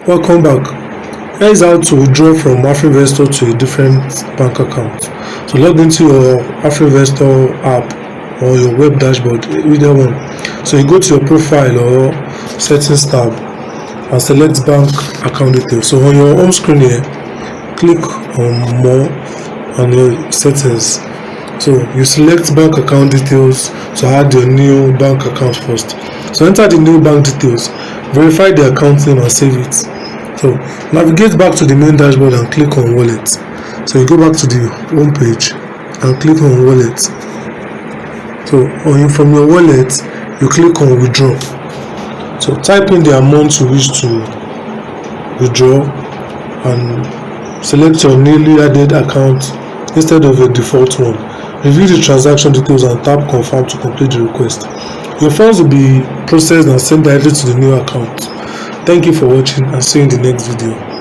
Welcome back. Here is how to withdraw from Afrivestor to a different bank account. So log into your Afrivestor app or your web dashboard, either one. So you go to your profile or settings tab and select bank account details. So on your home screen here, click on more and your settings. So you select bank account details to add your new bank account first. So enter the new bank details, verify the account name and save it. So navigate back to the main dashboard and click on wallet. So you go back to the home page and click on wallet. So from your wallet you click on withdraw. So type in the amount you wish to withdraw and select your newly added account instead of your default one. Review the transaction details and tap confirm to complete the request. Your funds will be processed and sent directly to the new account. Thank you for watching and see you in the next video.